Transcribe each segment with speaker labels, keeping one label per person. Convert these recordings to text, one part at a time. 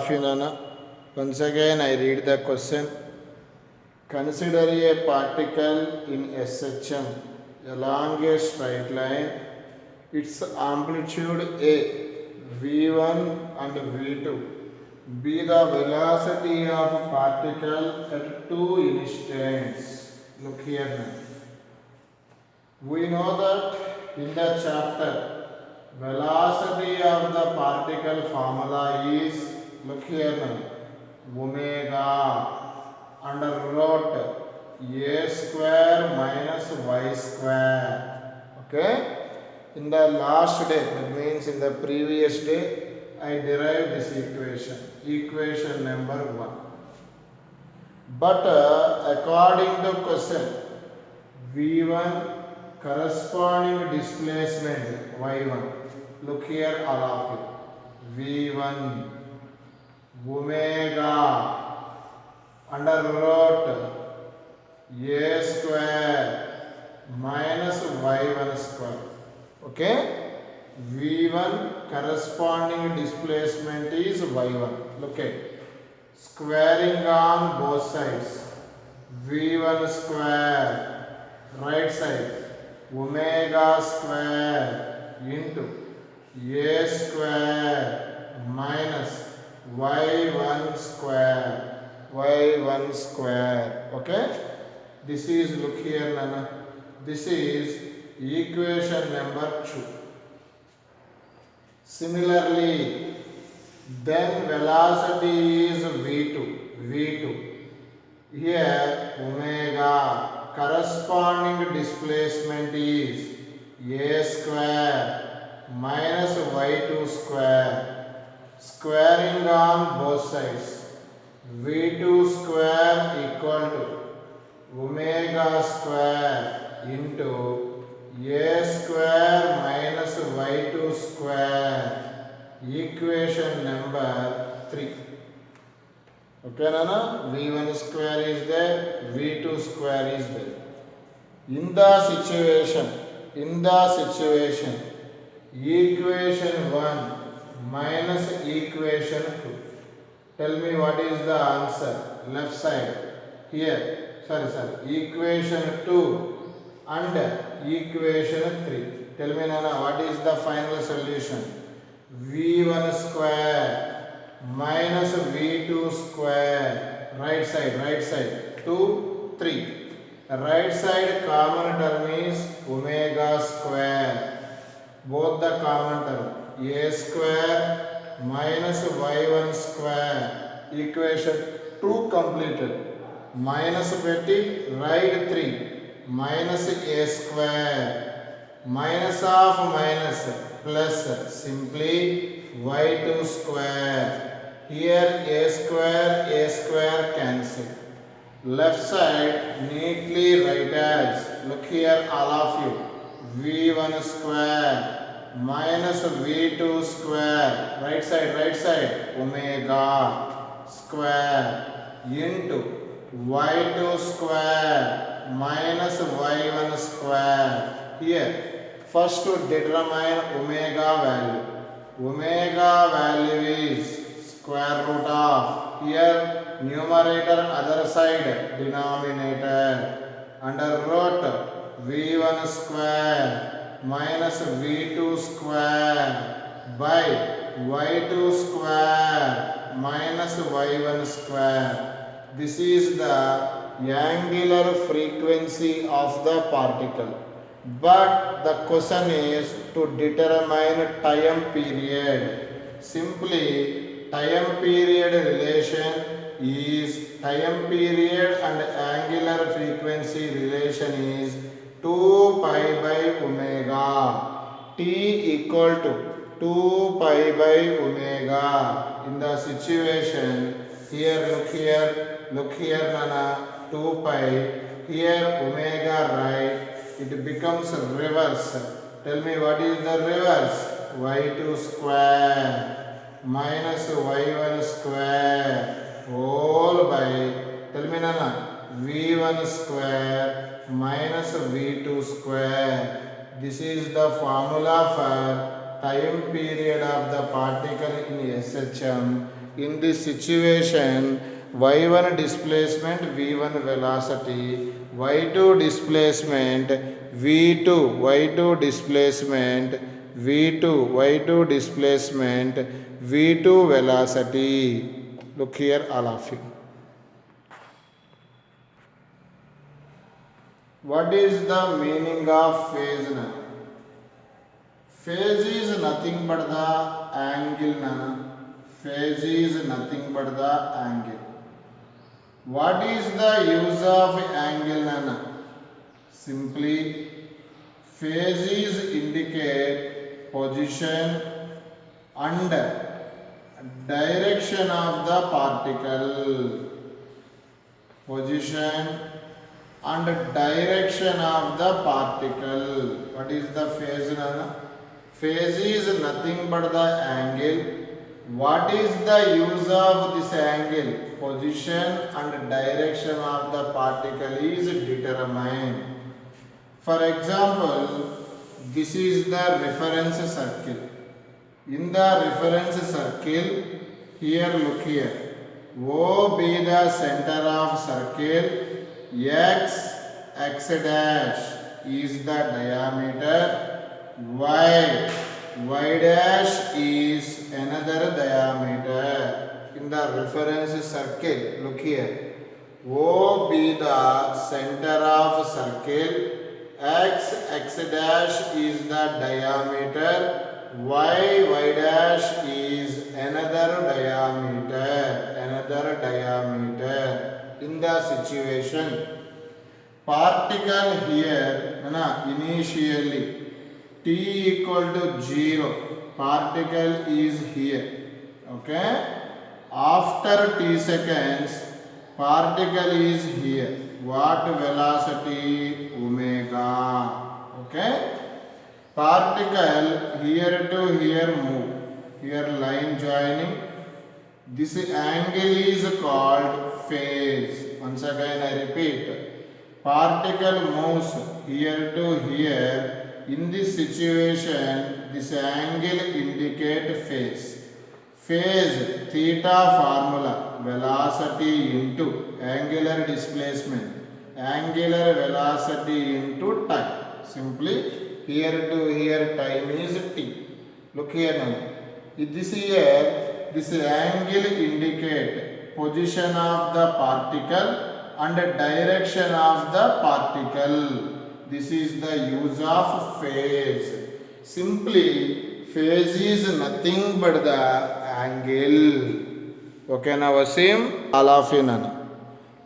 Speaker 1: Nana. Once again, I read the question. Consider a particle in SHM along a straight line. Its amplitude A, V1 and V2. Be the velocity of particle at two instants. Look here now. We know that in the chapter, velocity of the particle formula is, look here now, omega under root a square minus y square. Okay? In the last day, that means in the previous day, I derived this equation number 1. But according to question, V1 corresponding displacement y1. Look here, all of it. V1 omega under root a square minus y1 square. Okay? V1 corresponding displacement is y1. Look at squaring on both sides. V1 square right side omega square into a square minus y1 square. Okay, this is, look here Nana, this is equation number 2. Similarly, then velocity is v2 here omega corresponding displacement is a square minus y2 square, squaring on both sides. v2 square equal to omega square into a square minus y2 square, equation number 3. Okay, Nana? V1 square is there, V2 square is there. In the situation, equation 1 minus equation 2. Tell me what is the answer? Left side. Here, equation 2 and equation 3. Tell me, Nana, what is the final solution? V1 square minus v2 square, right side 2 3, right side common term is omega square, both the common term a square minus y1 square, equation 2 completed, minus petti right 3 minus a square, minus of minus plus, simply y2 square. Here a square cancel. Left side neatly write as, look here all of you, v1 square minus v2 square, right side omega square into y2 square minus y1 square. Here first to determine omega value. Omega value is square root of, here numerator other side denominator, under root v1 square minus v2 square by y2 square minus y1 square. This is the angular frequency of the particle. But the question is to determine time period. Simply, time period relation is, time period and angular frequency relation is 2 pi by omega. T equal to 2 pi by omega. In the situation, look here Nana, 2 pi, here omega right, it becomes reverse. Tell me what is the reverse? y2 square minus y1 square whole by, tell me Nana, v1 square minus v2 square. This is the formula for time period of the particle in SHM. In this situation, y1 displacement, v1 velocity, y2 displacement, v2, y2 displacement, v2, y2 displacement, v2 velocity. Look here, all of you. What is the meaning of phase? Phase is nothing but the angle. Phase is nothing but the angle. What is the use of angle? Simply, phases indicate position and direction of the particle. Position and direction of the particle. What is the phase? Phase is nothing but the angle. What is the use of this angle? Position and direction of the particle is determined. For example, this is the reference circle. In the reference circle, here look here. O be the center of circle. X dash is the diameter. Y dash is another diameter. In the reference circle, look here. O be the center of circle. X dash is the diameter. Y dash is another diameter. In the situation, particle here, initially t equal to 0, particle is here. Okay, after t seconds, particle is here. What velocity? Omega. Okay, particle here to here move. Here line joining. This angle is called phase. Once again I repeat, particle moves here to here. In this situation, this angle indicate phase. Phase, theta formula, velocity into angular displacement, angular velocity into time. Simply here to here time is t. Look here now. This here, this angle indicate position of the particle and direction of the particle. This is the use of phase. Simply, phase is nothing but the angle. Okay, now Wasim, all of you.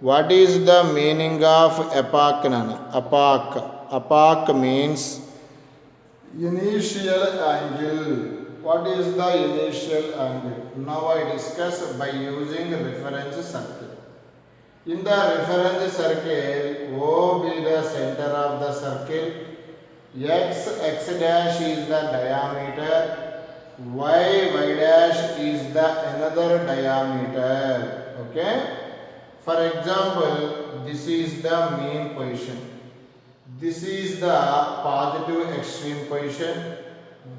Speaker 1: What is the meaning of epoch? Epoch means initial angle. What is the initial angle? Now I discuss by using reference circle. In the reference circle, O be the center of the circle. X dash is the diameter. Y dash is the another diameter. Okay. For example, this is the mean position. This is the positive extreme position.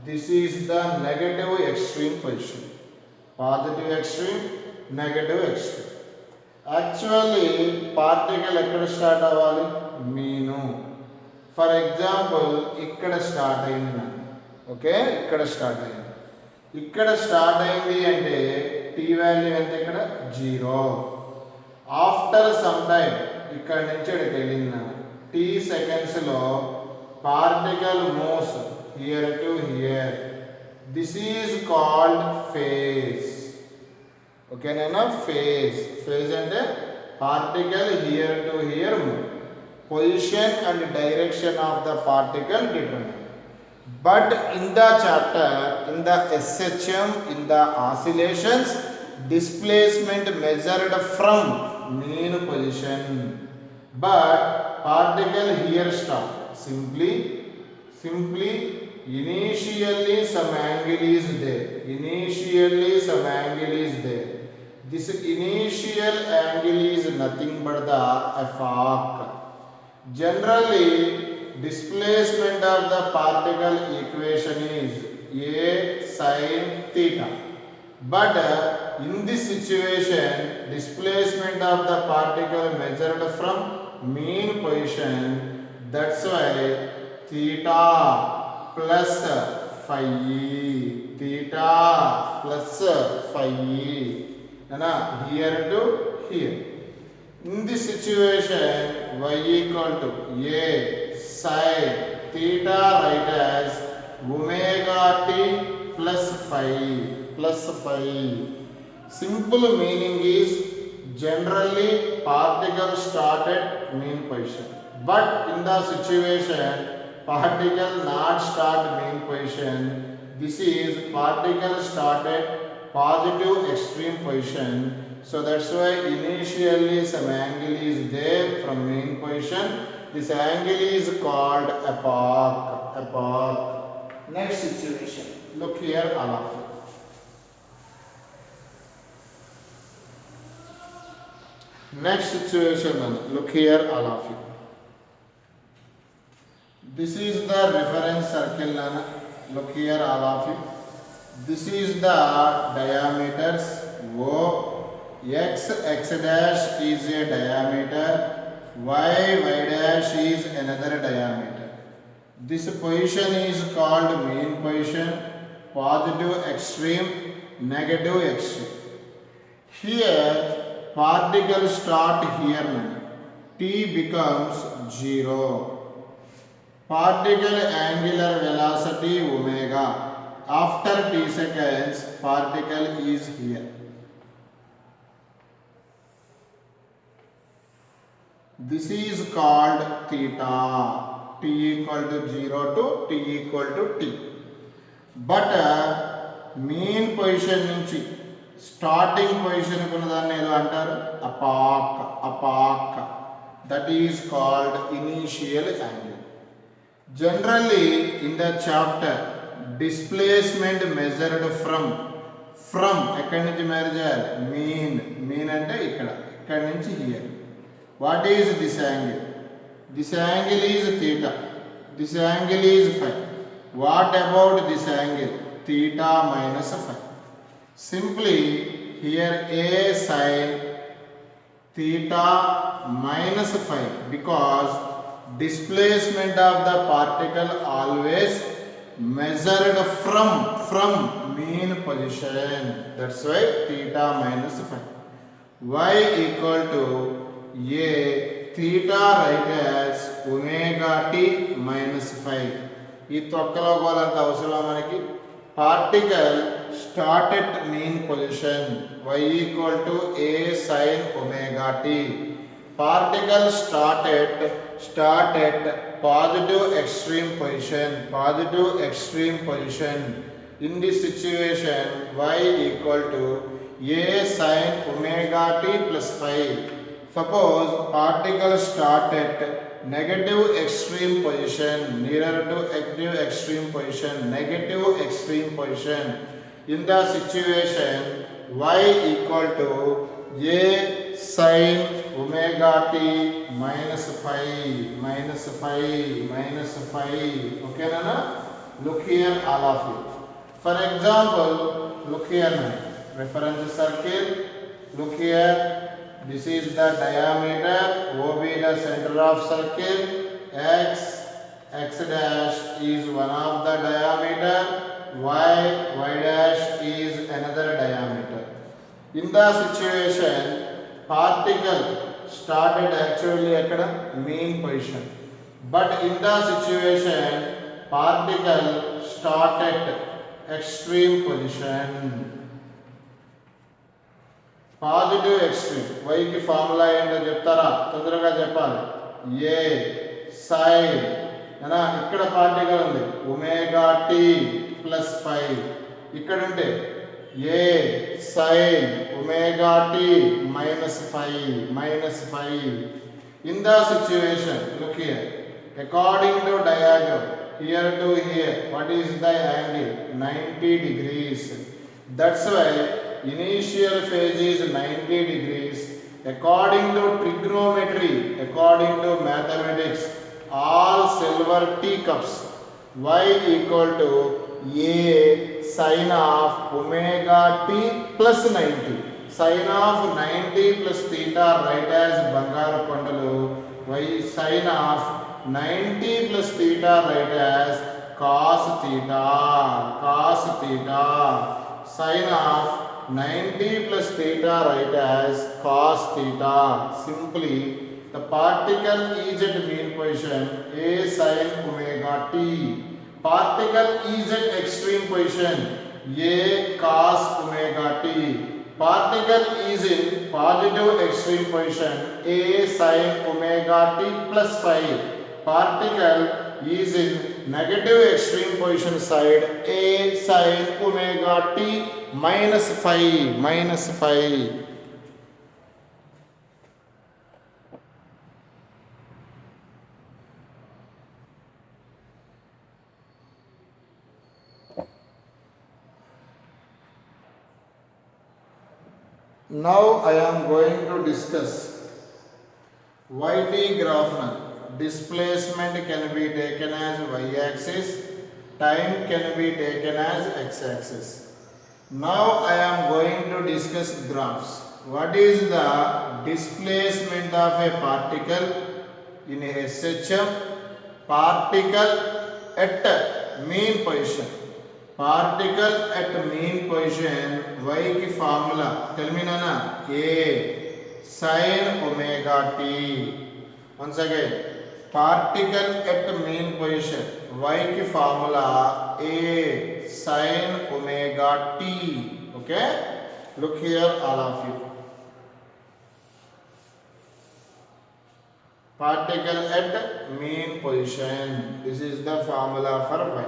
Speaker 1: This is the negative extreme position. Positive extreme, negative extreme. Actually, particle ekkada start avali? Meenu. For example, ikkada start ayindi. Okay, ikkada start ayindi. Ikkada start ayindi ante t value ente ikkada 0. After some time, ikkada nunchi ikkadiki ellindi. T seconds lo particle moves here to here. This is called phase. Okay, nana, phase. Phase and particle here to here move. Position and direction of the particle determined. But in the chapter, in the SHM, in the oscillations, displacement measured from mean position. But particle here stop. Simply initially some angle is there. This initial angle is nothing but the epoch. Generally, displacement of the particle equation is A sin theta. But in this situation, displacement of the particle measured from mean position. That's why theta plus phi, theta plus phi, here to here. In this situation, y equal to a sine theta right as omega t plus phi. Simple meaning is generally particle start at mean position, but in the situation particle not start mean position. This is particle start at positive extreme position. So that's why initially some angle is there from mean position. This angle is called epoch. Next situation. Look here, all of you. Next situation, look here, all of you. This is the reference circle, look here, all of you. This is the diameters O. X dash is a diameter, y dash is another diameter. This position is called mean position, positive extreme, negative extreme. Here particle start here, t becomes 0. Particle angular velocity omega. After t seconds, particle is here. This is called theta, t equal to 0 to t equal to t. But mean position nunchi starting position kunnadani edo antaru epoch. That is called initial angle. Generally in the chapter displacement measured from ekkadi nunchi measure mean ante ikkadi nunchi here. What is this angle? This angle is theta. This angle is phi. What about this angle? Theta minus phi. Simply here a sin theta minus phi, because displacement of the particle always measured from mean position. That's why theta minus phi. Y equal to a theta right as omega t minus phi. ఈ తొక్కలో గోలంత అవసరం మనకి. Particle start at mean position y equal to a sin omega t. Particle start at positive extreme position. In this situation y equal to a sin omega t plus phi. Suppose particle start at negative extreme position, nearer to negative extreme position. In the situation y equal to a sin omega t minus phi. Okay, Nana? Look here, all of you. For example, look here, reference circle. Look here. This is the diameter, OB the center of circle, x dash is one of the diameter, y dash is another diameter. In the situation, particle started actually at mean position, but in the situation, particle started extreme position. Positive extreme వైకి formula ఏంటో చెప్తారా? తొందరగా చెప్పాలి. A sine ఇక్కడ particle ఉంది omega t plus phi. ఇక్కడ ఉంటే A sine omega t minus phi. In the situation look here, according to diagram here to here, what is the angle? 90 degrees. That's why initial phase is 90 degrees. According to trigonometry, according to mathematics, all silver teacups y equal to a sine of omega t plus 90. Sine of 90 plus theta write as Bangaru Kondalu. Y sine of 90 plus theta write as cos theta. Cos theta. Sine of 90 plus theta write as cos theta. Simply the particle is at mean position a sin omega t. Particle is at extreme position a cos omega t. Particle is in positive extreme position a sin omega t plus 5. Particle is in negative extreme position side a sin omega t minus 5. Minus 5. Now I am going to discuss YT graph. Displacement can be taken as y-axis, time can be taken as x-axis. Now I am going to discuss graphs. What is the displacement of a particle in a SHM? Particle at mean position. Particle at mean position, y की formula tell me nana, a sin omega t. Once again, particle at mean position, y की formula a sin omega t. Okay, look here all of you. Particle at mean position, this is the formula for y.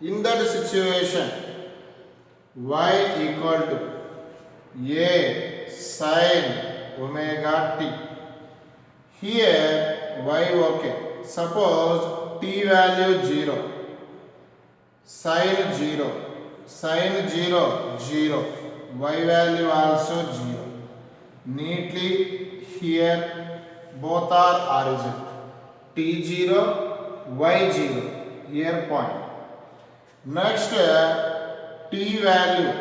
Speaker 1: In that situation, y equal to a sin omega t. Here y okay. Suppose t value 0, sin 0, sin 0, 0, y value also 0. Neatly here both are origin. t0, y0, here point. Next, t value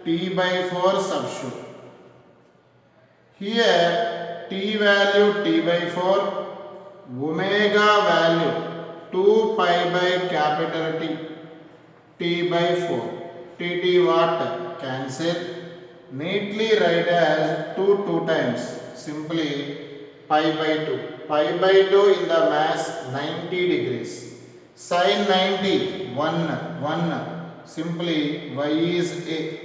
Speaker 1: t by 4 substitute. Here t value t by 4, omega value 2 pi by capital T, t by 4. T what? Cancel. Neatly write as 2 times. Simply pi by 2. Pi by 2 in the mass 90 degrees. Sin 90, 1. Simply y is a.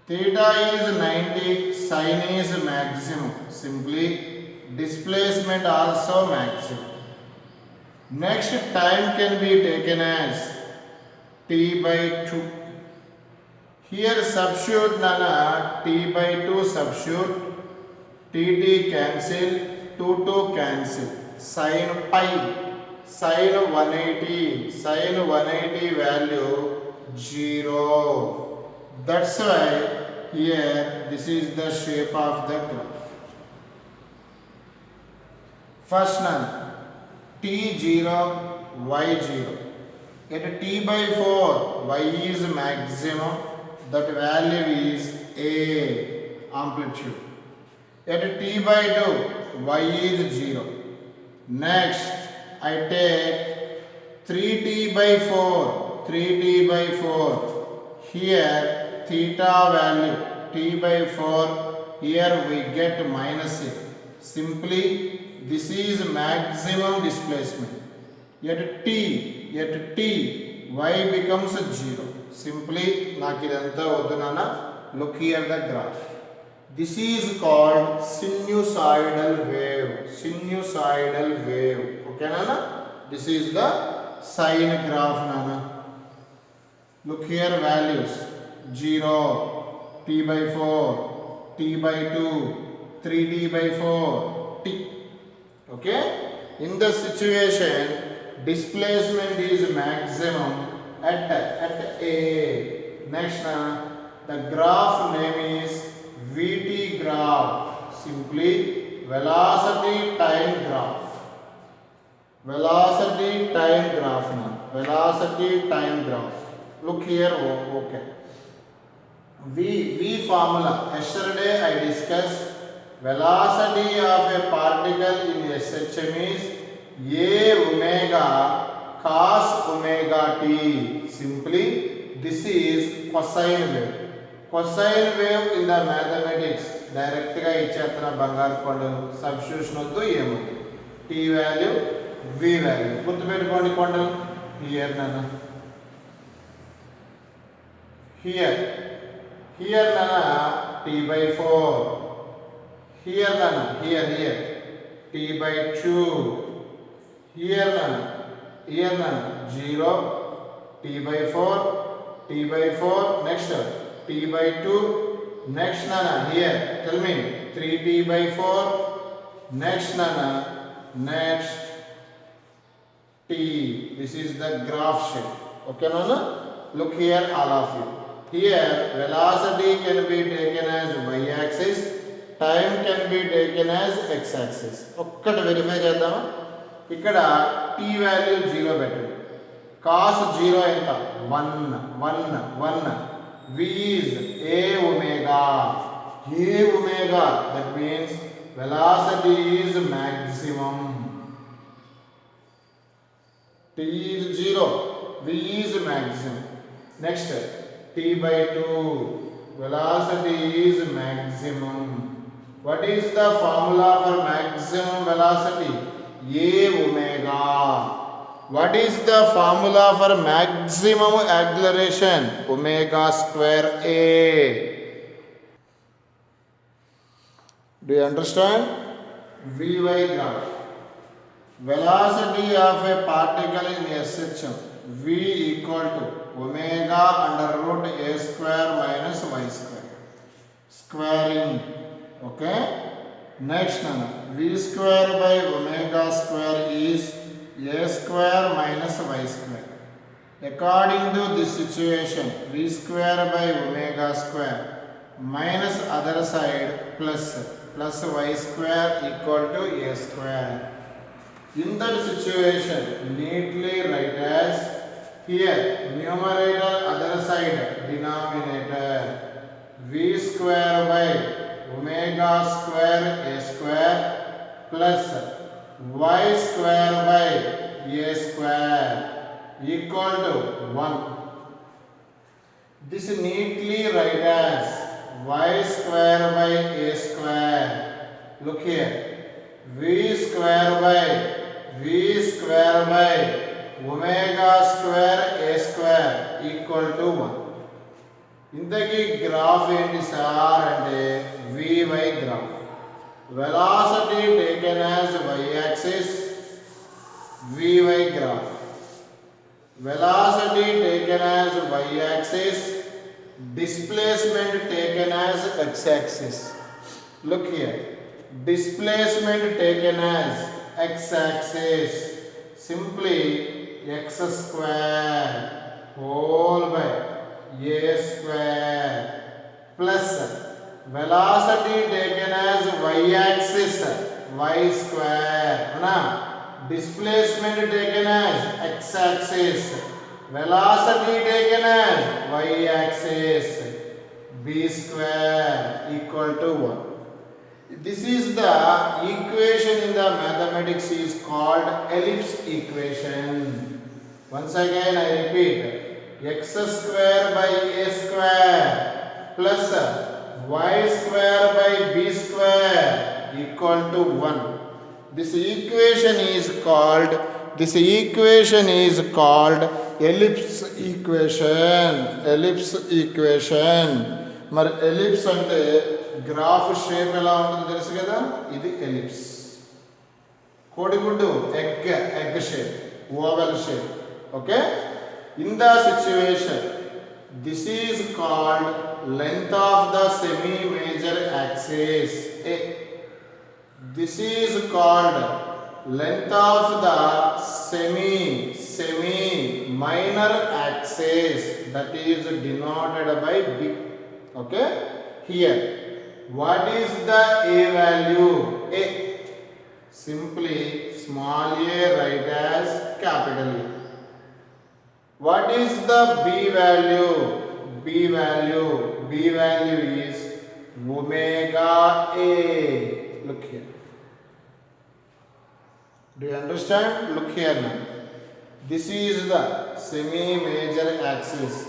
Speaker 1: Theta is 90, sin is maximum. Simply displacement also maximum. Next, time can be taken as t by 2. Here substitute nana, t by 2 substitute. T cancel, 2 cancel. Sin pi. Sin 180 value 0. That's why here this is the shape of the graph. First none, t0, y0. At t by 4, y is maximum. That value is a amplitude. At t by 2, y is 0. Next, I take 3t by 4. 3t by 4. Here theta value t by 4. Here we get minus a. Simply this is maximum displacement. At t, y becomes 0. Simply nakidanta odunana. Look here the graph. This is called sinusoidal wave. Sinusoidal wave. Okay, Nana? This is the sine graph, Nana. Look here values. 0, t by 4, t by 2, 3t by 4, t. Okay? In the situation, displacement is maximum at A. Next, the graph name is VT graph. Simply velocity time graph. Velocity time graph. Velocity time graph. Look here, okay. V formula. Yesterday I discussed velocity of a particle in SHM is a omega cos omega t. Simply, this is cosine wave. Cosine wave in the mathematics direct ga ichchettana bangaru kondalu substitution oddu emundi t value v value gurtu pettukondi kondalu here nana here nana t by 4 here nana here t by 2 here nana 0 t by 4 t by 4 next t by 2 next nana here tell me 3t by 4 next nana next t. This is the graph shape. Okay nana, look here all of you. Here velocity can be taken as y axis, time can be taken as x axis. ఒక్కటి verify చేద్దామా? ఇక్కడ t value 0 పెట్టండి. cos 0 ఎంత 1 v is a omega. That means velocity is maximum. T is 0, v is maximum. Next t by 2, velocity is maximum. What is the formula for maximum velocity? A omega. What is the formula for maximum acceleration? Omega square a. Do you understand? Vy graph. Velocity of a particle in SHM, v equal to omega under root a square minus y square. Squaring. Okay. Next nana, v square by omega square is a square minus y square. According to this situation, v square by omega square minus other side plus y square equal to a square. In that situation, neatly write as here numerator other side denominator v square by omega square a square plus y square by a square equal to 1. This neatly write as y square by a square. Look here, v square by omega square a square equal to 1. ఇంతకీ graph ఏంటి sir అంటే vy graph. Velocity taken as y axis vy graph. Velocity taken as y axis, displacement taken as x axis. Look here, displacement taken as x axis, simply x square whole by a square plus velocity taken as y axis y square. Displacement taken as x axis, velocity taken as y axis, b square equal to 1. This is the equation in the mathematics is called ellipse equation. Once again I repeat, x square by a square plus y square by b square equal to 1. This equation is called ellipse equation. మరి ellipse అంటే graph shape ఎలా ఉంటుందో తెలుసు కదా, ఇది ellipse. కోడిగుడ్డు egg shape, oval shape. Okay, in the situation this is called length of the semi major axis. This is called length of the semi minor axis, that is denoted by b. Okay, here what is the a value? A, simply small a write as capital A. What is the B value? B value is omega A. Look here. Do you understand? Look here now. This is the semi-major axis.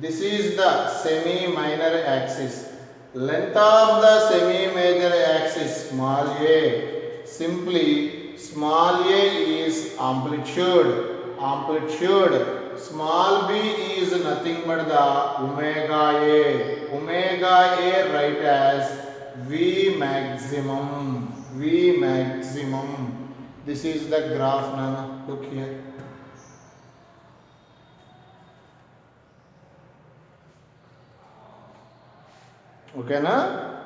Speaker 1: This is the semi-minor axis. Length of the semi-major axis small a. Simply small a is amplitude. Amplitude. Small b is nothing but the omega a. Omega a write as V maximum. V maximum. This is the graph now. Look here. Okay na?